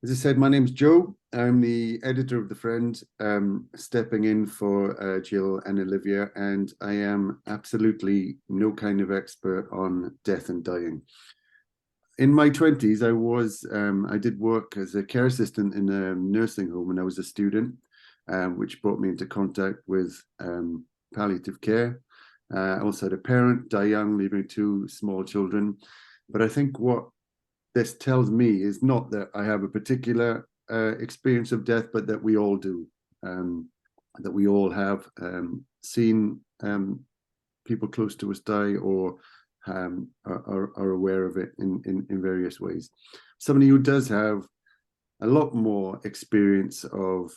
As I said, my name's Joe. I'm the editor of The Friend, stepping in for Jill and Olivia, and I am absolutely no kind of expert on death and dying. In my 20s, I did work as a care assistant in a nursing home when I was a student, which brought me into contact with palliative care. I also had a parent die young, leaving two small children. But I think what this tells me is not that I have a particular experience of death, but that we all do, that we all have seen people close to us die or are aware of it in various ways. Somebody who does have a lot more experience of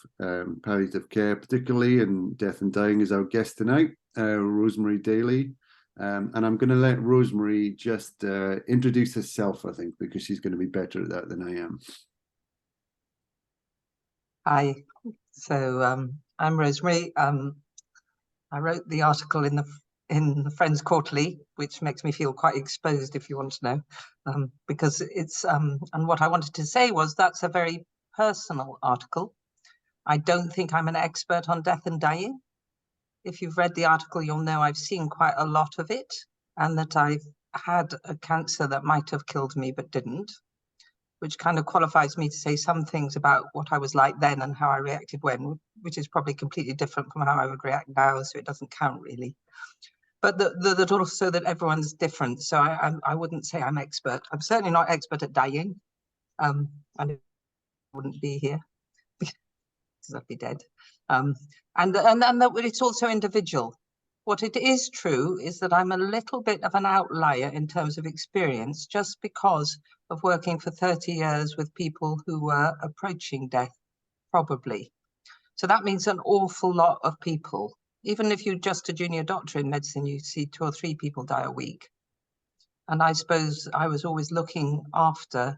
palliative care, particularly in death and dying, is our guest tonight, Rosemary Daly. And I'm going to let Rosemary just introduce herself, I think, because she's going to be better at that than I am. Hi, so I'm Rosemary. I wrote the article in the Friends Quarterly, which makes me feel quite exposed, if you want to know, because it's and what I wanted to say was that's a very personal article. I don't think I'm an expert on death and dying. If you've read the article, you'll know I've seen quite a lot of it, and that I've had a cancer that might have killed me but didn't, which kind of qualifies me to say some things about what I was like then and how I reacted when, which is probably completely different from how I would react now, so it doesn't count really. But that also that everyone's different, so I wouldn't say I'm expert. I'm certainly not expert at dying. I wouldn't be here because I'd be dead. And that it's also individual. What it is true is that I'm a little bit of an outlier in terms of experience, just because of working for 30 years with people who were approaching death, probably. So that means an awful lot of people. Even if you're just a junior doctor in medicine, you see 2 or 3 people die a week. And I suppose I was always looking after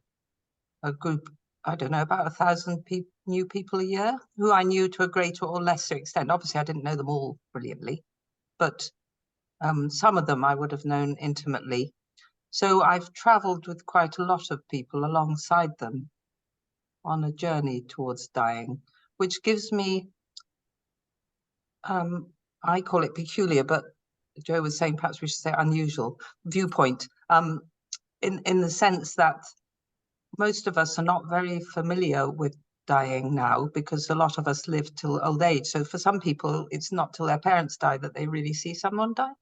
a group, I don't know, about 1,000 new people a year, who I knew to a greater or lesser extent. Obviously, I didn't know them all brilliantly, but some of them I would have known intimately. So I've traveled with quite a lot of people alongside them on a journey towards dying, which gives me, I call it peculiar, but Joe was saying perhaps we should say unusual viewpoint, in the sense that most of us are not very familiar with dying now, because a lot of us live till old age. So for some people, it's not till their parents die that they really see someone die.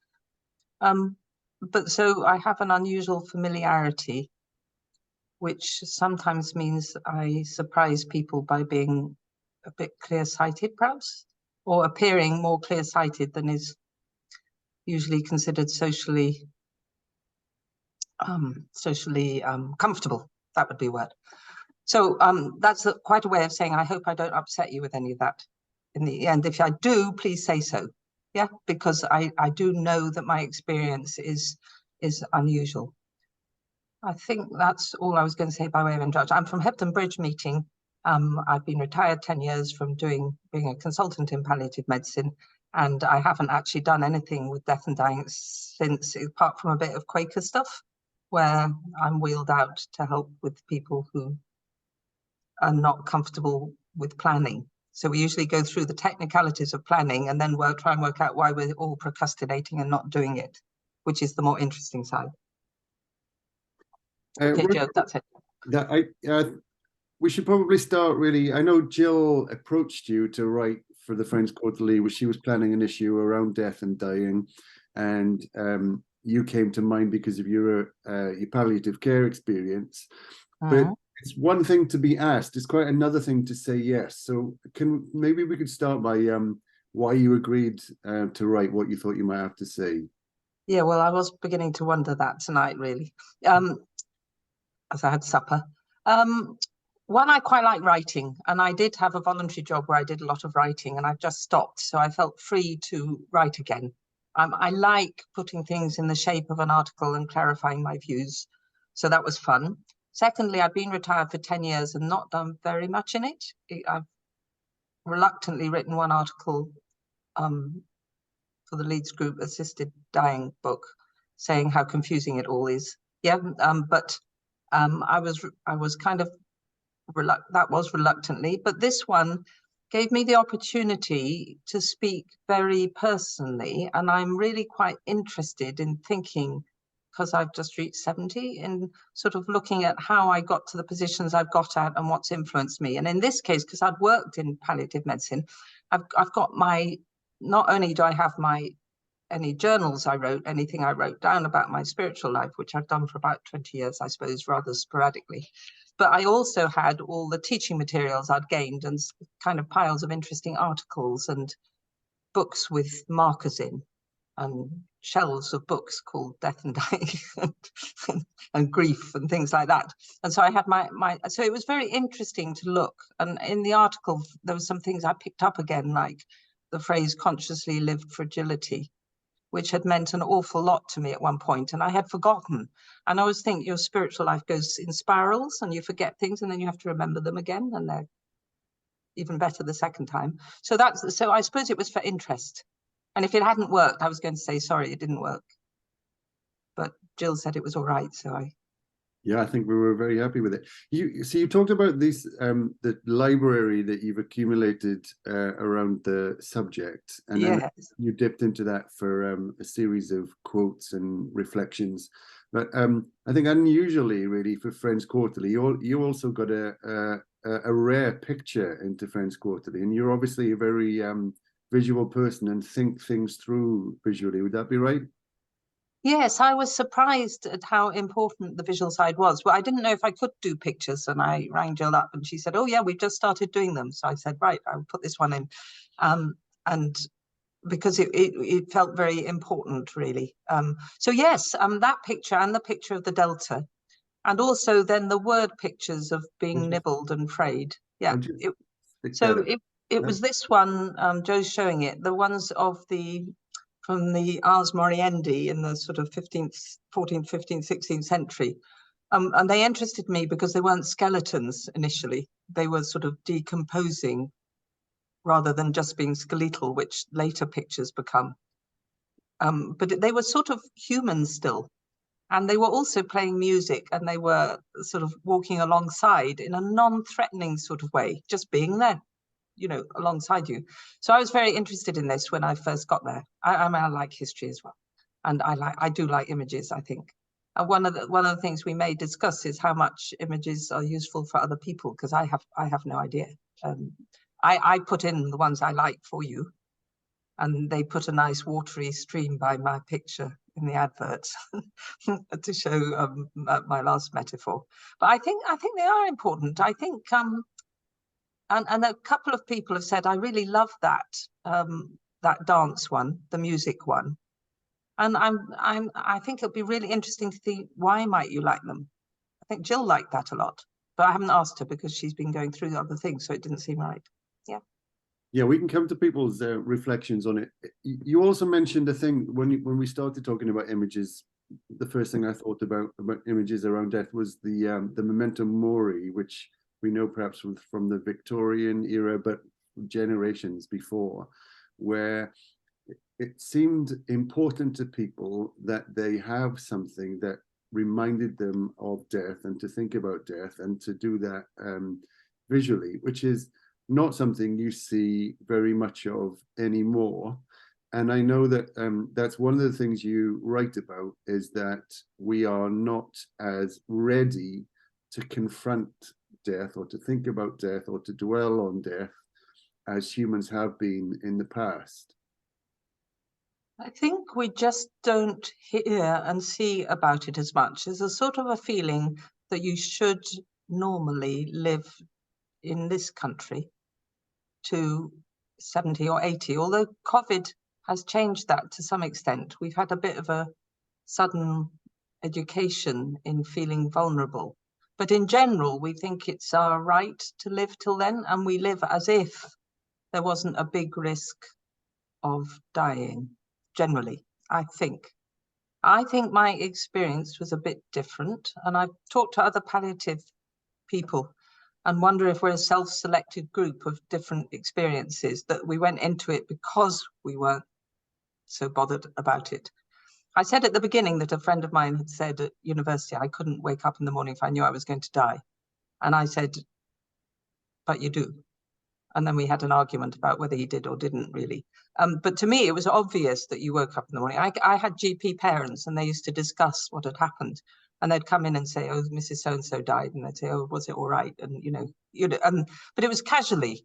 But so I have an unusual familiarity, which sometimes means I surprise people by being a bit clear-sighted, perhaps, or appearing more clear-sighted than is usually considered socially comfortable. That would be a word. So that's quite a way of saying I hope I don't upset you with any of that in the end. If I do, please say so. Yeah, because I do know that my experience is unusual. I think that's all I was going to say by way of introduction. I'm from Hebden Bridge meeting. I've been retired 10 years from being a consultant in palliative medicine, and I haven't actually done anything with death and dying since, apart from a bit of Quaker stuff, where I'm wheeled out to help with people who are not comfortable with planning. So we usually go through the technicalities of planning and then try and work out why we're all procrastinating and not doing it, which is the more interesting side. Okay, Joe, that's it. We should probably start really. I know Jill approached you to write for the Friends Quarterly, where she was planning an issue around death and dying, and you came to mind because of your palliative care experience. But it's one thing to be asked; it's quite another thing to say yes. So, maybe we could start by why you agreed to write what you thought you might have to say. Yeah, well, I was beginning to wonder that tonight, really, as I had supper. One, I quite like writing, and I did have a voluntary job where I did a lot of writing, and I've just stopped, so I felt free to write again. I like putting things in the shape of an article and clarifying my views, so that was fun. Secondly, I've been retired for 10 years and not done very much in it. I've reluctantly written one article for the Leeds Group Assisted Dying book, saying how confusing it all is. Yeah, but I was kind of that was reluctantly, but this one gave me the opportunity to speak very personally, and I'm really quite interested in thinking, because I've just reached 70, in sort of looking at how I got to the positions I've got at and what's influenced me. And in this case, because I'd worked in palliative medicine, I've got not only do I have any journals I wrote, anything I wrote down about my spiritual life, which I've done for about 20 years, I suppose, rather sporadically. But I also had all the teaching materials I'd gained and kind of piles of interesting articles and books with markers in, and shelves of books called Death and Dying and Grief and things like that. And so I had so it was very interesting to look. And in the article, there were some things I picked up again, like the phrase consciously lived fragility, which had meant an awful lot to me at one point, and I had forgotten. And I always think your spiritual life goes in spirals, and you forget things, and then you have to remember them again, and they're even better the second time. So I suppose it was for interest. And if it hadn't worked, I was going to say, sorry, it didn't work. But Jill said it was all right, so Yeah, I think we were very happy with it. You talked about this the library that you've accumulated around the subject, and then you dipped into that for a series of quotes and reflections. But I think unusually, really, for Friends Quarterly, you also got a rare picture into Friends Quarterly, and you're obviously a very visual person and think things through visually. Would that be right? Yes, I was surprised at how important the visual side was. Well, I didn't know if I could do pictures, and I rang Jill up and she said, oh yeah, we've just started doing them. So I said, right, I'll put this one in. And because it felt very important, really. So yes, that picture and the picture of the Delta, and also then the word pictures of being nibbled and frayed. Yeah, it was this one, Joe's showing it, the ones from the Ars Moriendi in the sort of 14th, 15th, 16th century. And they interested me because they weren't skeletons initially. They were sort of decomposing rather than just being skeletal, which later pictures become. But they were sort of human still. And they were also playing music, and they were sort of walking alongside in a non-threatening sort of way, just being there, alongside you. So I was very interested in this when I first got there. I like history as well, and I do like images, I think. And one of the things we may discuss is how much images are useful for other people, because I have no idea. I put in the ones I like for you, and they put a nice watery stream by my picture in the adverts to show my last metaphor. But I think they are important. I think and a couple of people have said, I really love that dance one, the music one. And I think it'll be really interesting to think, why might you like them? I think Jill liked that a lot, but I haven't asked her because she's been going through other things, so it didn't seem right. Yeah. Yeah, we can come to people's reflections on it. You also mentioned a thing when we started talking about images. The first thing I thought about images around death was the memento mori, which we know perhaps from the Victorian era, but generations before, where it seemed important to people that they have something that reminded them of death and to think about death and to do that visually, which is not something you see very much of anymore. And I know that that's one of the things you write about, is that we are not as ready to confront death or to think about death or to dwell on death as humans have been in the past. I think we just don't hear and see about it as much. There's a sort of a feeling that you should normally live in this country to 70 or 80, although COVID has changed that to some extent. We've had a bit of a sudden education in feeling vulnerable. But in general, we think it's our right to live till then, and we live as if there wasn't a big risk of dying, generally, I think. I think my experience was a bit different, and I've talked to other palliative people and wonder if we're a self-selected group of different experiences, that we went into it because we weren't so bothered about it. I said at the beginning that a friend of mine had said at university, I couldn't wake up in the morning if I knew I was going to die. And I said, but you do. And then we had an argument about whether he did or didn't really. But to me, it was obvious that you woke up in the morning. I had GP parents, and they used to discuss what had happened. And they'd come in and say, "Oh, Mrs. So-and-so died." And they'd say, "Oh, was it all right?" And, but it was casually.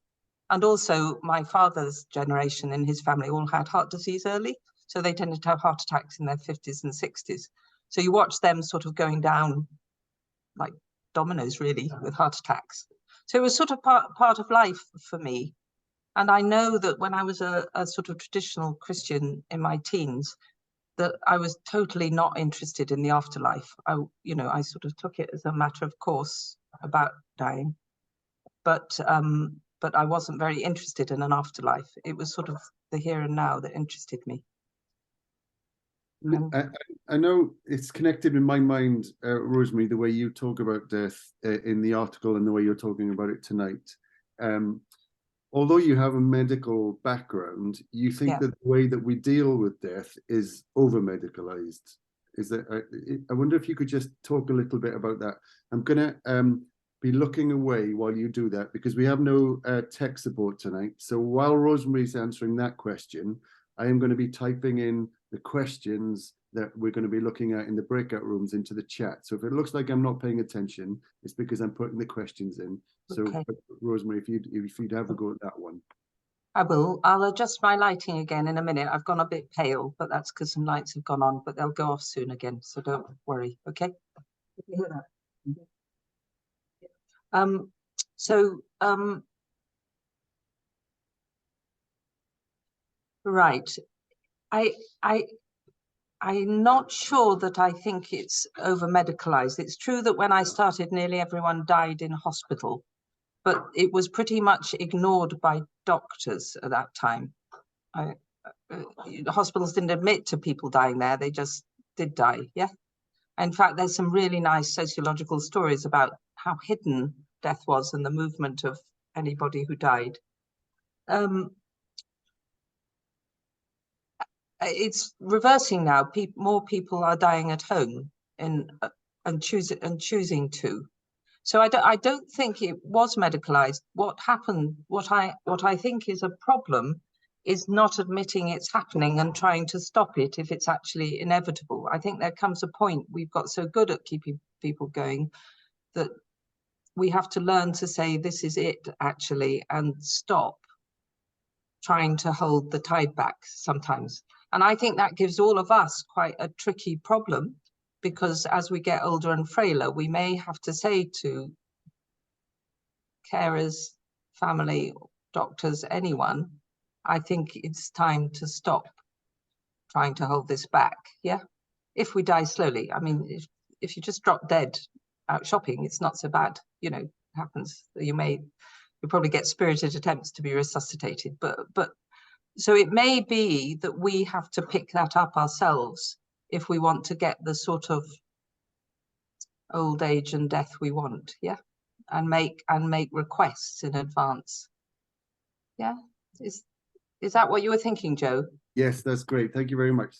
And also my father's generation in his family all had heart disease early. So they tended to have heart attacks in their 50s and 60s. So you watch them sort of going down like dominoes, really, with heart attacks. So it was sort of part of life for me. And I know that when I was a sort of traditional Christian in my teens, that I was totally not interested in the afterlife. I sort of took it as a matter of course about dying, but I wasn't very interested in an afterlife. It was sort of the here and now that interested me. I know it's connected in my mind, Rosemary, the way you talk about death in the article and the way you're talking about it tonight. Although you have a medical background, you think that the way that we deal with death is over-medicalized. I wonder if you could just talk a little bit about that. I'm going to be looking away while you do that, because we have no tech support tonight. So while Rosemary's answering that question, I am going to be typing in the questions that we're going to be looking at in the breakout rooms into the chat. So if it looks like I'm not paying attention, it's because I'm putting the questions in. So Rosemary, if you'd have a go at that one. I will. I'll adjust my lighting again in a minute. I've gone a bit pale, but that's because some lights have gone on, but they'll go off soon again. So don't worry. Okay. You hear that? Right. I'm not sure that I think it's over-medicalized. It's true that when I started, nearly everyone died in hospital, but it was pretty much ignored by doctors at that time. Hospitals didn't admit to people dying there. They just did die, yeah? In fact, there's some really nice sociological stories about how hidden death was and the movement of anybody who died. It's reversing now. More people are dying at home and choosing to. So I don't think it was medicalized. What happened? What I think is a problem is not admitting it's happening and trying to stop it if it's actually inevitable. I think there comes a point we've got so good at keeping people going that we have to learn to say this is it actually and stop trying to hold the tide back sometimes. And I think that gives all of us quite a tricky problem, because as we get older and frailer, we may have to say to carers, family, doctors, anyone, I think it's time to stop trying to hold this back. Yeah. If we die slowly, I mean, if you just drop dead out shopping, it's not so bad, happens. You probably get spirited attempts to be resuscitated, but so it may be that we have to pick that up ourselves if we want to get the sort of old age and death we want, yeah, and make requests in advance. Yeah, is that what you were thinking, Joe? Yes, that's great. Thank you very much.